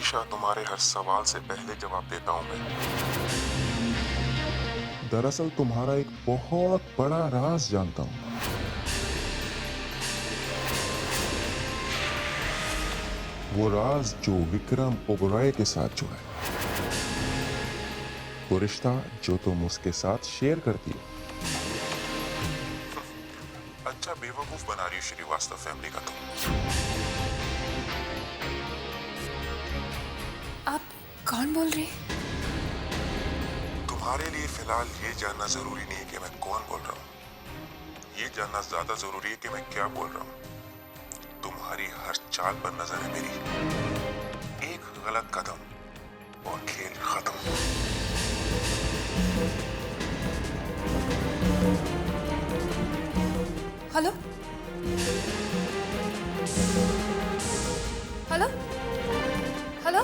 तनीषा, तुम्हारे हर सवाल से पहले जवाब देता हूं मैं। दरअसल तुम्हारा एक बहुत बड़ा राज जानता हूं। वो राज जो विक्रम ओबराय के साथ जुड़ा है, वो रिश्ता जो तुम उसके साथ शेयर करती हो। अच्छा बेवकूफ बना रही हो श्रीवास्तव फैमिली का तुम। आप कौन बोल रहे? तुम्हारे लिए फिलहाल ये जानना जरूरी नहीं है कि मैं कौन बोल रहा हूँ। ये जानना ज्यादा जरूरी है कि मैं क्या बोल रहा हूँ। तुम्हारी हर चाल पर नजर है मेरी। एक गलत कदम और खेल खत्म। Hello hello hello.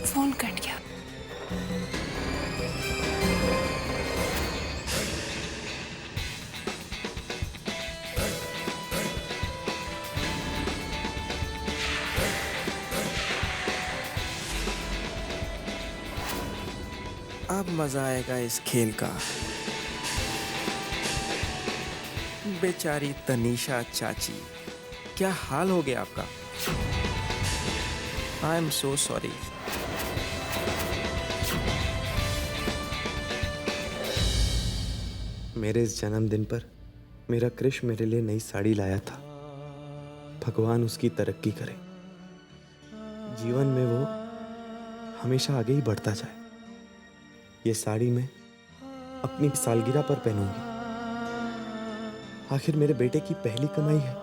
Phone cut गया। अब मजा आएगा इस खेल का। बेचारी तनीषा चाची, क्या हाल हो गया आपका? I am so sorry. मेरे इस जन्मदिन पर मेरा क्रिश मेरे लिए नई साड़ी लाया था। भगवान उसकी तरक्की करे, जीवन में वो हमेशा आगे ही बढ़ता जाए। ये साड़ी मैं अपनी सालगिरह पर पहनूंगी। आखिर मेरे बेटे की पहली कमाई है।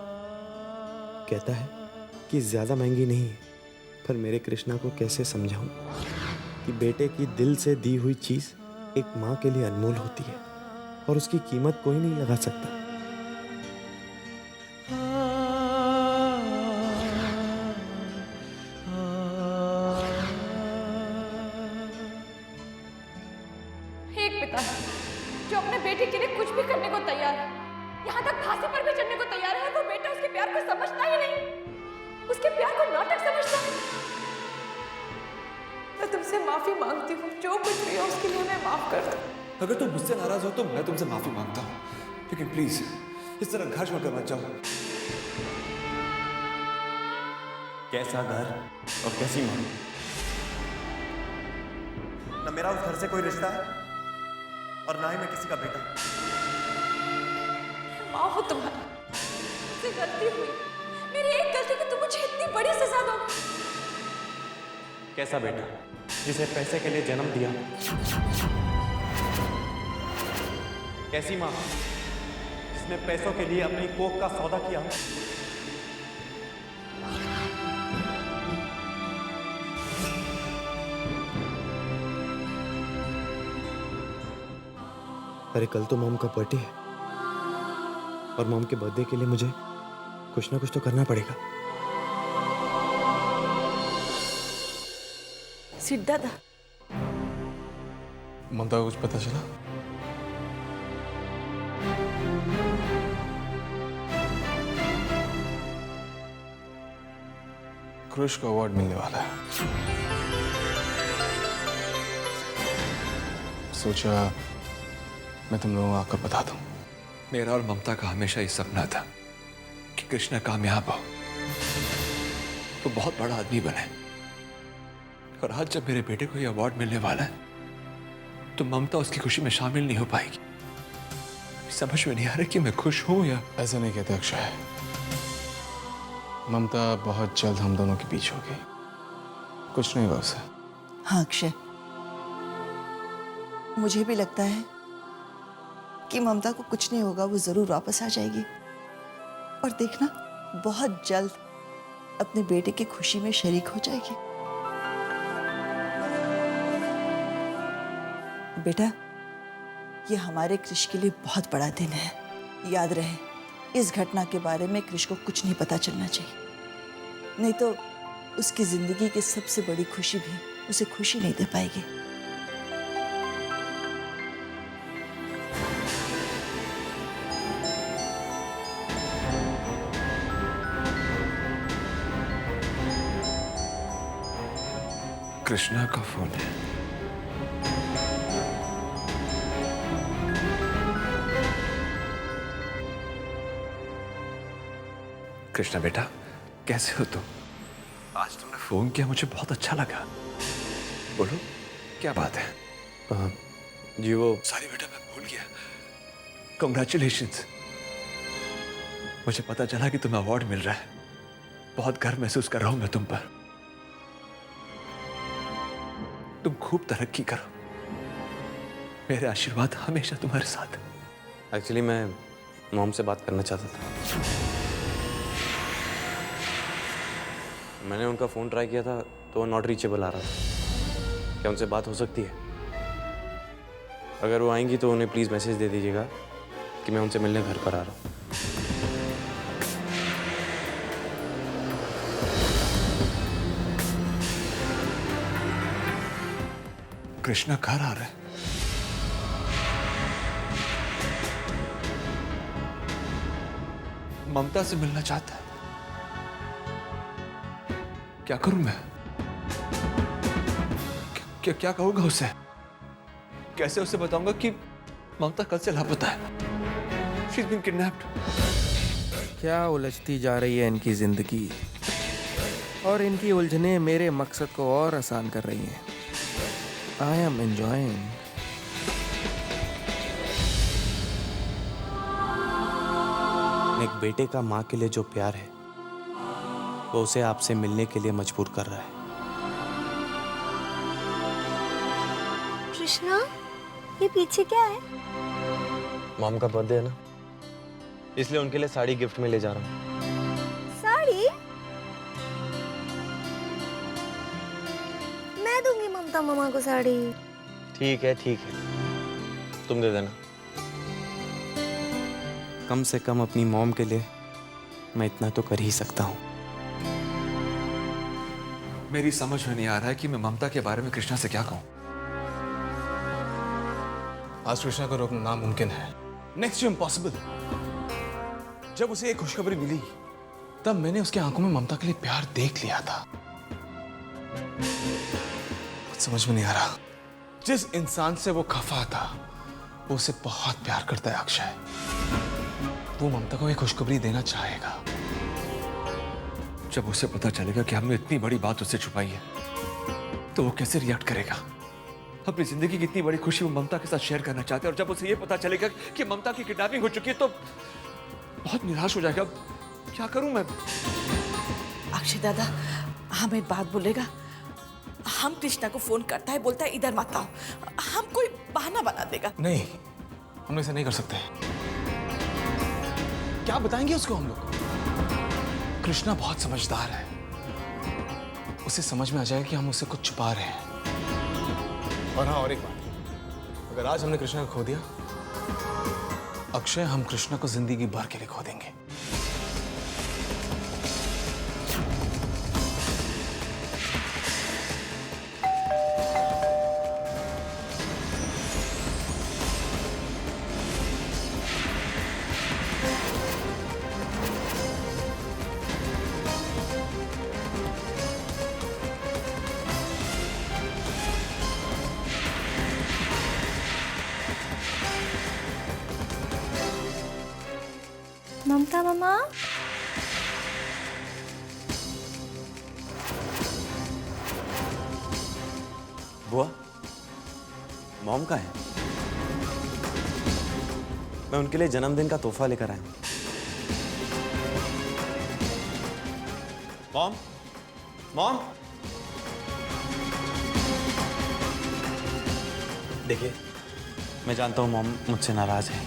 कहता है कि ज्यादा महंगी नहीं है, पर मेरे कृष्णा को कैसे समझाऊं कि बेटे की दिल से दी हुई चीज एक माँ के लिए अनमोल होती है और उसकी कीमत कोई नहीं लगा सकता। एक पिता है जो अपने बेटे के लिए कुछ भी करने को तैयार है, यहाँ तक फांसी पर भी चढ़ने को तैयार है, और वो बेटा उसके प्यार को समझता ही नहीं, उसके प्यार को नाटक समझता है। मैं तुमसे माफी मांगती हूँ, जो कुछ भी है उसके लिए मैं माफ कर दूँ। अगर तुम मुझसे नाराज हो तो मैं तुमसे माफी मांगता हूँ, लेकिन प्लीज इस तरह घर छोड़कर मत जाओ। कैसा घर और कैसी माँ? न मेरा उस घर से कोई रिश्ता है और ना ही मैं किसी का बेटा। माँ हो तुम्हारी, मुझसे गलती हुई, मेरी एक गलती की तुम मुझे इतनी बड़ी सजा दो। कैसा बेटा जिसे पैसे के लिए जन्म दिया? कैसी माँ जिसने पैसों के लिए अपनी कोख का सौदा किया? अरे कल तो मॉम का बर्थडे है और मॉम के बर्थडे के लिए मुझे कुछ ना कुछ तो करना पड़ेगा। सिद्धार्थ, ममता को कुछ पता चला? क्रिश को अवार्ड मिलने वाला है। सोचा मैं तुम लोगों को आकर बता दूं। मेरा और ममता का हमेशा ये सपना था कि कृष्णा कामयाब हो, तो बहुत बड़ा आदमी बने। और आज जब मेरे बेटे को ये अवार्ड मिलने वाला है तो ममता उसकी खुशी में शामिल नहीं हो पाएगी। समझ में नहीं आ रहा कि मैं खुश हूं या... ऐसा नहीं कहते अक्षय। ममता बहुत जल्द हम दोनों के बीच होगी। कुछ नहीं हुआ उसे। हाँ अक्षय, मुझे भी लगता है कि ममता को कुछ नहीं होगा, वो जरूर वापस आ जाएगी और देखना बहुत जल्द अपने बेटे की खुशी में शरीक हो जाएगी। बेटा, ये हमारे कृष के लिए बहुत बड़ा दिन है। याद रहे, इस घटना के बारे में कृष को कुछ नहीं पता चलना चाहिए, नहीं तो उसकी जिंदगी की सबसे बड़ी खुशी भी उसे खुशी नहीं दे पाएगी। कृष्णा का फोन है। कृष्णा बेटा, कैसे हो तुम? आज तुमने फोन किया, मुझे बहुत अच्छा लगा। बोलो, क्या बात है? जी वो सॉरी बेटा, मैं भूल गया। कॉन्ग्रेचुलेशंस। मुझे पता चला कि तुम्हें अवार्ड मिल रहा है। बहुत गर्व महसूस कर रहा हूं मैं तुम पर। तुम खूब तरक्की करो। मेरे आशीर्वाद हमेशा तुम्हारे साथ। एक्चुअली मैं मॉम से बात करना चाहता था। मैंने उनका फ़ोन ट्राई किया था तो वो नॉट रीचेबल आ रहा था। क्या उनसे बात हो सकती है? अगर वो आएंगी तो उन्हें प्लीज़ मैसेज दे दीजिएगा कि मैं उनसे मिलने घर पर आ रहा हूँ। कृष्णा घर आ रहा है? ममता से मिलना चाहता है। क्या करूं मैं? क्या कहूंगा उसे? कैसे उसे बताऊंगा कि ममता कल से लापता है? She's been kidnapped. क्या उलझती जा रही है इनकी जिंदगी, और इनकी उलझने मेरे मकसद को और आसान कर रही हैं। I am enjoying. एक बेटे का माँ के लिए जो प्यार है वो उसे आपसे मिलने के लिए मजबूर कर रहा है। कृष्णा, ये पीछे क्या है? मॉम का बर्थडे है ना, इसलिए उनके लिए साड़ी गिफ्ट में ले जा रहा हूँ। साड़ी? मैं दूंगी ममता मामा को साड़ी। ठीक है तुम दे देना। कम से कम अपनी मॉम के लिए मैं इतना तो कर ही सकता हूँ। मेरी समझ में नहीं आ रहा है कि मैं ममता के बारे में कृष्णा से क्या कहूं। आज कृष्णा को रोकना नामुमकिन है। Next to impossible. जब उसे एक खुशखबरी मिली तब मैंने उसकी आंखों में ममता के लिए प्यार देख लिया था। कुछ समझ में नहीं आ रहा। जिस इंसान से वो खफा था वो उसे बहुत प्यार करता है अक्षय। वो ममता को एक खुशखबरी देना चाहेगा। जब उसे पता चलेगा कि हमने इतनी बड़ी बात उससे छुपाई है तो वो कैसे रिएक्ट करेगा? अपनी जिंदगी की इतनी बड़ी खुशी वो ममता के साथ शेयर करना चाहते हैं, और जब उसे ये पता चलेगा कि ममता की किडनैपिंग हो चुकी है तो बहुत निराश हो जाएगा। क्या करूं मैं? अक्षय दादा हमें एक बात बोलेगा। हम कृष्णा को फोन करता है, बोलता है इधर मत आओ, हम कोई बहाना बना देगा। नहीं, हम ऐसा नहीं कर सकते। क्या बताएंगे उसको हम लोग? कृष्णा बहुत समझदार है। उसे समझ में आ जाएगा कि हम उससे कुछ छुपा रहे हैं। और हाँ, और एक बात, अगर आज हमने कृष्णा को खो दिया, अक्षय हम कृष्णा को जिंदगी भर के लिए खो देंगे। ममता मामा, बुआ, मॉम का है। मैं उनके लिए जन्मदिन का तोहफा लेकर आया हूं। मॉम, मॉम, देखिए मैं जानता हूं मॉम मुझसे नाराज है।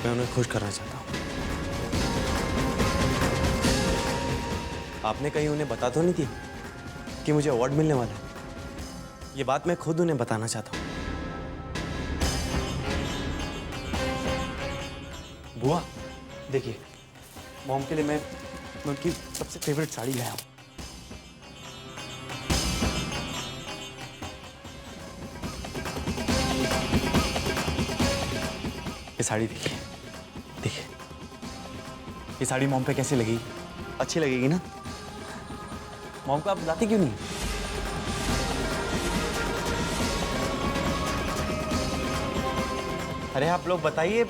मैं उन्हें खुश करना चाहता हूं। आपने कहीं उन्हें बता तो नहीं दिया कि मुझे अवार्ड मिलने वाला है? ये बात मैं खुद उन्हें बताना चाहता हूं। बुआ देखिए, मॉम के लिए मैं उनकी सबसे फेवरेट साड़ी लाया हूं। ये साड़ी देखिए, देखिए ये साड़ी मॉम पे कैसी लगेगी? अच्छी लगेगी ना? मॉम को आप बुलाती क्यों नहीं? अरे आप लोग बताइए।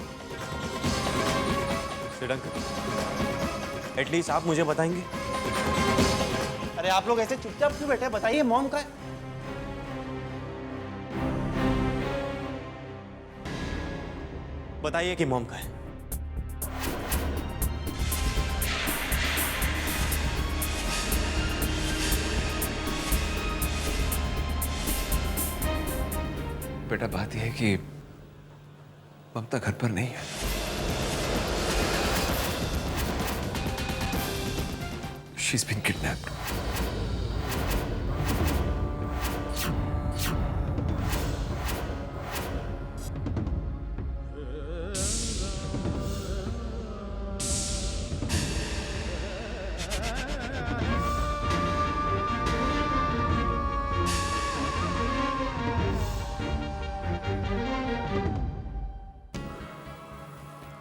एटलीस्ट आप मुझे बताएंगे। अरे आप लोग ऐसे चुपचाप क्यों बैठे? बताइए मॉम का है। बताइए कि मॉम का है। बेटा बात यह है कि ममता घर पर नहीं है। She's been kidnapped.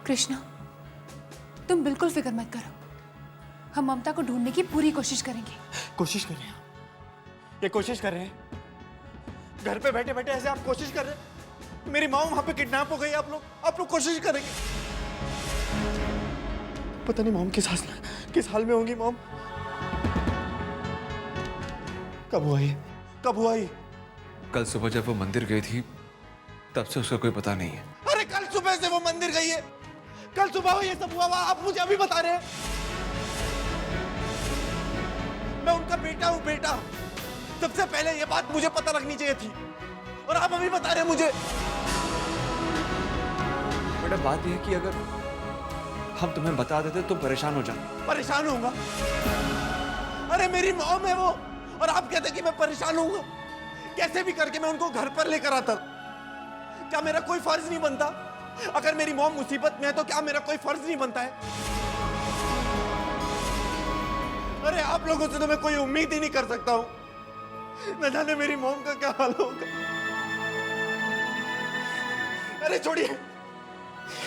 कृष्णा, तुम बिल्कुल फिक्र मत करो। हम ममता को ढूंढने की पूरी कोशिश करेंगे। कोशिश कर रहे हैं? ये कोशिश कर रहे हैं? घर पे बैठे बैठे ऐसे आप कोशिश कर रहे हैं? मेरी माँ वहां पे किडनैप हो गई। आप लोग कोशिश करेंगे? पता नहीं मॉम किस हाल में होंगी। मॉम कब हुआ ये? कल सुबह जब वो मंदिर गई थी तब से उसका कोई पता नहीं है। अरे कल सुबह से वो मंदिर गई है? कल सुबह ये सब हुआ? आप मुझे अभी बता रहे हैं? मैं उनका बेटा हूं। बेटा, सबसे पहले ये बात मुझे पता लगनी चाहिए थी और आप अभी बता रहे हैं मुझे। बेटा बात यह है कि अगर हम तुम्हें बता देते तो परेशान हो जाते। परेशान होऊंगा? अरे मेरी मॉम है वो, और आप कहते कि मैं परेशान होऊंगा? कैसे भी करके मैं उनको घर पर लेकर आता। क्या मेरा कोई फर्ज नहीं बनता? अगर मेरी मॉम मुसीबत में है तो क्या मेरा कोई फर्ज नहीं बनता है? अरे आप लोगों से तो मैं कोई उम्मीद ही नहीं कर सकता हूं। न जाने मेरी मॉम का क्या हाल होगा। अरे छोड़िए।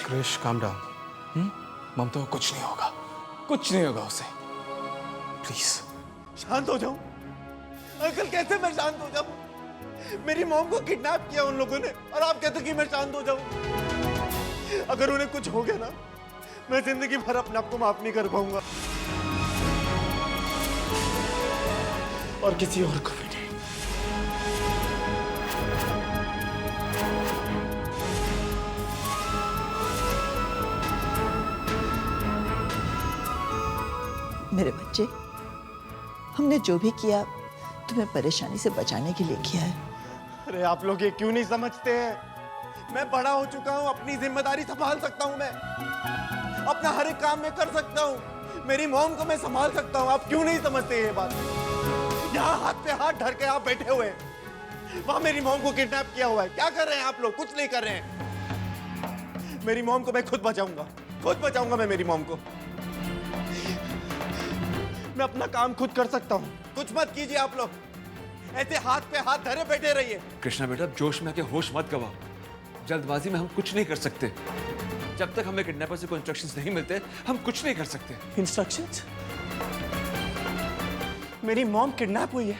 Krrish calm down. ममता को कुछ नहीं होगा उसे। प्लीज शांत हो जाऊं? अंकल कैसे मैं शांत हो जाऊं? मेरी मॉम को किडनैप किया उन लोगों ने और आप कहते कि मैं शांत हो जाऊं? अगर उन्हें कुछ हो गया ना, मैं जिंदगी भर अपने आप को माफ नहीं कर पाऊंगा, और किसी और को भी नहीं। मेरे बच्चे, हमने जो भी किया तुम्हें परेशानी से बचाने के लिए किया है। अरे आप लोग ये क्यों नहीं समझते हैं? मैं बड़ा हो चुका हूं, अपनी जिम्मेदारी संभाल सकता हूं। मैं अपना हर एक काम में कर सकता हूं। मेरी मॉम को मैं संभाल सकता हूं। आप क्यों नहीं समझते ये बात? यहाँ हाथ पे हाथ धर के आप बैठे हुए हैं, वहां मेरी मॉम को किडनैप किया हुआ है। क्या कर रहे हैं आप लोग? कुछ नहीं कर रहे हैं। मेरी मॉम को मैं खुद बचाऊंगा मैं मेरी मॉम को। मैं अपना काम खुद कर सकता हूं। कुछ मत कीजिए आप लोग, ऐसे हाथ पे हाथ धरे बैठे रहिए। कृष्णा बेटा जोश में आके होश मत गवाओ। जल्दबाजी में हम कुछ नहीं कर सकते। जब तक हमें किडनैपर से कोई इंस्ट्रक्शंस नहीं मिलते हम कुछ नहीं कर सकते। इंस्ट्रक्शंस? मेरी मॉम किडनैप हुई है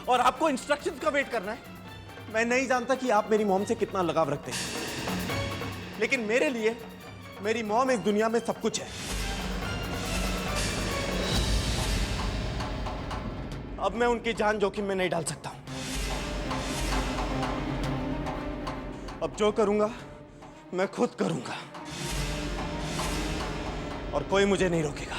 और आपको इंस्ट्रक्शंस का वेट करना है? मैं नहीं जानता कि आप मेरी मॉम से कितना लगाव रखते हैं, लेकिन मेरे लिए मेरी मॉम इस दुनिया में सब कुछ है। अब मैं उनकी जान जोखिम में नहीं डाल सकता हूं। अब जो करूंगा मैं खुद करूंगा और कोई मुझे नहीं रोकेगा।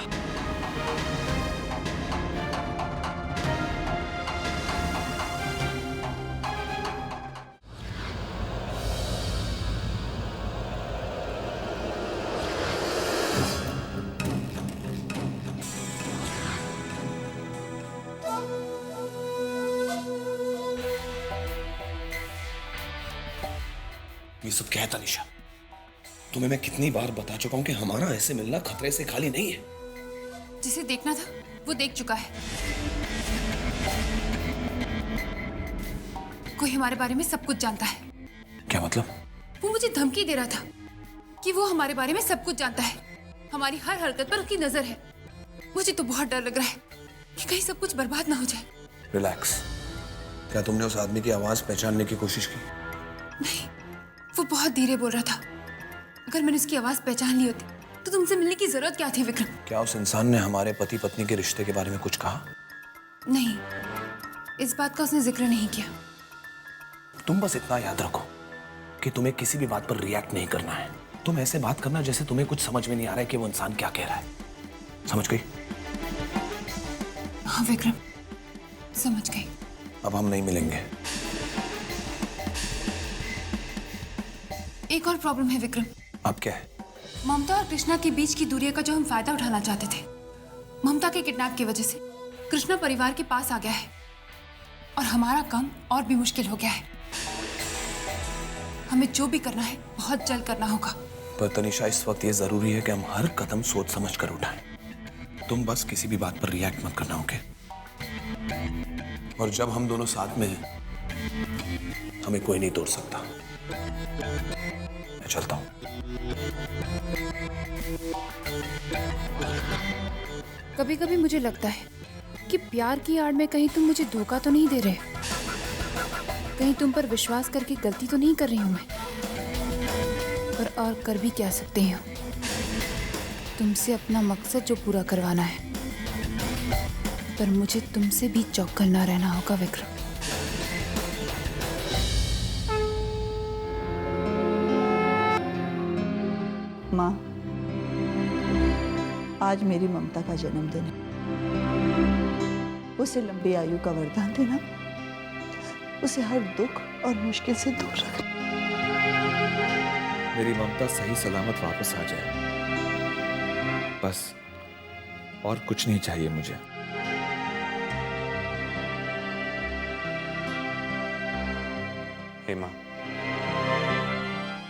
ये सब क्या है तनिषा? तुम्हें मैं कितनी बार बता चुका हूं कि हमारा ऐसे मिलना खतरे से खाली नहीं है। जिसे देखना था वो देख चुका है। कोई हमारे बारे में सब कुछ जानता है। क्या मतलब? वो मुझे धमकी दे रहा था कि वो हमारे बारे में सब कुछ जानता है। हमारी हर हरकत पर उसकी नजर है। मुझे तो बहुत डर लग रहा है कि कहीं सब कुछ बर्बाद ना हो जाए। रिलैक्स। क्या तुमने उस आदमी की आवाज पहचानने की कोशिश की? नहीं, वो बहुत धीरे बोल रहा था। अगर मैंने उसकी आवाज पहचान ली होती तो तुमसे मिलने की जरूरत क्या थी विक्रम? क्या उस इंसान ने हमारे पति पत्नी के रिश्ते के बारे में कुछ कहा? नहीं, इस बात का उसने जिक्र नहीं किया। तुम बस इतना याद रखो कि तुम्हें किसी भी बात पर रिएक्ट नहीं करना है। तुम ऐसे बात करना जैसे तुम्हें कुछ समझ में नहीं आ रहा है कि वो इंसान क्या कह रहा है। समझ गई? हाँ विक्रम, समझ गई। अब हम नहीं मिलेंगे। एक और प्रॉब्लम है विक्रम। अब क्या है? ममता और कृष्णा के बीच की दूरी का जो हम फायदा उठाना चाहते थे, ममता के किडनैप की वजह से कृष्णा परिवार के पास आ गया है और हमारा काम और भी मुश्किल हो गया है। हमें जो भी करना है बहुत जल्द करना होगा। पर तनिषा, इस वक्त ये जरूरी है कि हम हर कदम सोच समझ कर उठाएं। तुम बस किसी भी बात पर रिएक्ट मत करना, ओके? और जब हम दोनों साथ में हैं, हमें कोई नहीं तोड़ सकता। मैं चलता हूं। कभी कभी मुझे लगता है कि प्यार की आड़ में कहीं तुम मुझे धोखा तो नहीं दे रहे, कहीं तुम पर विश्वास करके गलती तो नहीं कर रही हूं मैं। पर और कर भी क्या सकते हैं, तुमसे अपना मकसद जो पूरा करवाना है। पर मुझे तुमसे भी चौकन्ना ना रहना होगा विक्रम। माँ, आज मेरी ममता का जन्मदिन है। उसे लंबी आयु का वरदान देना, उसे हर दुख और मुश्किल से दूर रखना। मेरी ममता सही सलामत वापस आ जाए, बस और कुछ नहीं चाहिए मुझे। हे माँ,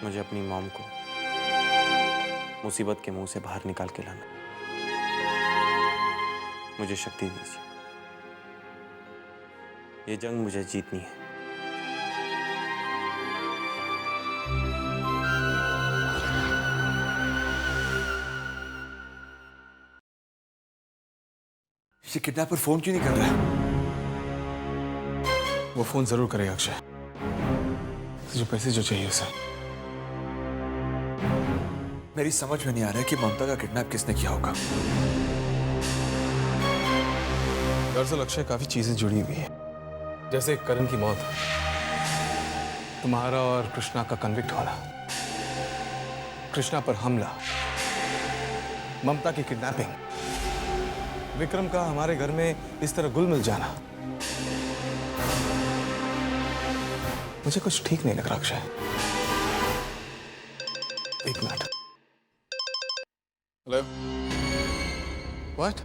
मुझे अपनी मॉम को मुसीबत के मुंह से बाहर निकाल के लाना। मुझे शक्ति दीजिए। ये जंग मुझे जीतनी है। ये किडनैपर फोन क्यों नहीं कर रहा है? वो फोन जरूर करेगा अक्षय। जो पैसे जो चाहिए उसे। मेरी समझ में नहीं आ रहा है कि ममता का किडनैप किसने किया होगा। दरअसल अक्षय, काफी चीजें जुड़ी हुई है, जैसे करण की मौत, तुम्हारा और कृष्णा का कन्विक्ट होना, कृष्णा पर हमला, ममता की किडनैपिंग, विक्रम का हमारे घर में इस तरह गुल मिल जाना। मुझे कुछ ठीक नहीं लग रहा अक्षय। एक मिनट। हेलो। व्हाट?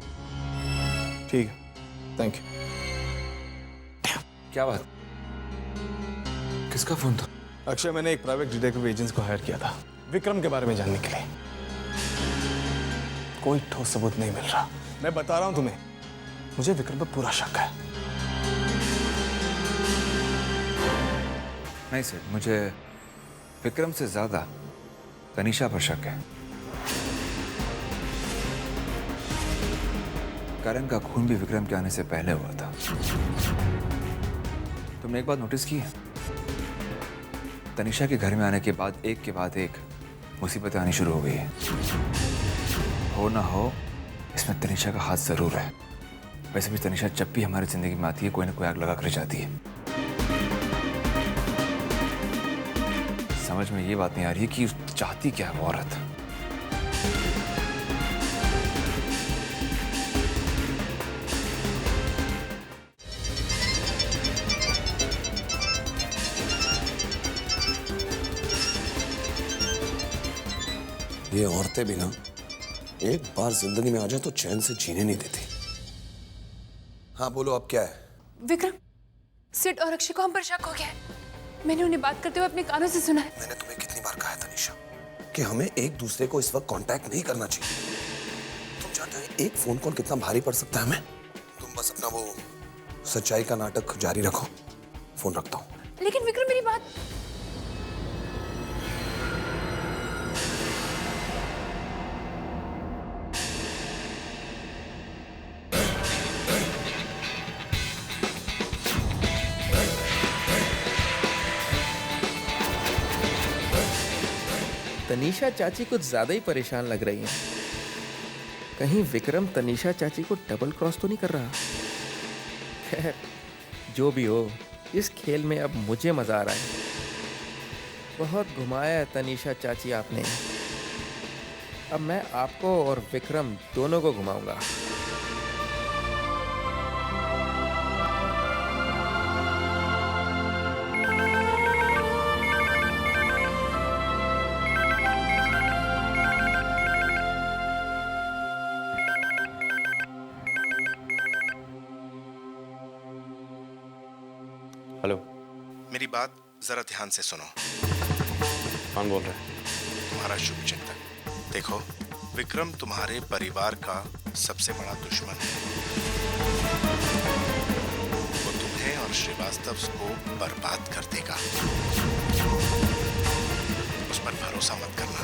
ठीक है, थैंक यू। क्या बात? किसका फोन था? अक्षय, मैंने एक प्राइवेट डिटेक्टिव एजेंसी को हायर किया था विक्रम के बारे में जानने के लिए। कोई ठोस सबूत नहीं मिल रहा। मैं बता रहा हूं तुम्हें, मुझे विक्रम पर पूरा शक है। नहीं सर, मुझे विक्रम से ज्यादा तनिषा पर शक है। करण का खून भी विक्रम के आने से पहले हुआ था। तुमने एक बात नोटिस की है? तनिषा के घर में आने के बाद एक मुसीबतें आनी शुरू हो गई है। हो ना हो, इसमें तनिषा का हाथ जरूर है। वैसे भी तनिषा जब भी हमारी जिंदगी में आती है, कोई ना कोई आग लगा कर जाती है। समझ में ये बात नहीं आ रही है कि चाहती क्या है वो औरत। ये औरतें भी ना एक बार जिंदगी में आ जाए तो चैन से जीने नहीं देती। हाँ बोलो, अब क्या है? विक्रम, सिड और अक्षय को हम पर शक हो गया है। मैंने उन्हें बात करते हुए अपने कानों से सुना है। मैंने तुम्हें कितनी बार कहा है तनिषा कि हमें एक दूसरे को इस वक्त कांटेक्ट नहीं करना चाहिए। तुम जानते हो एक फोन कॉल कितना भारी पड़ सकता है हमें। तुम बस अपना वो सच्चाई का नाटक जारी रखो। फोन रखता हूँ। लेकिन विक्रम, मेरी बात। तनीषा चाची कुछ ज्यादा ही परेशान लग रही हैं। कहीं विक्रम तनीषा चाची को डबल क्रॉस तो नहीं कर रहा? खैर, जो भी हो, इस खेल में अब मुझे मजा आ रहा है। बहुत घुमाया है तनीषा चाची आपने। अब मैं आपको और विक्रम दोनों को घुमाऊंगा। हेलो। मेरी बात जरा ध्यान से सुनो। कौन बोल रहा है? तुम्हारा शुभ चिंतक। देखो, विक्रम तुम्हारे परिवार का सबसे बड़ा दुश्मन है। वो तुम्हें और श्रीवास्तव को बर्बाद कर देगा। उस पर भरोसा मत करना।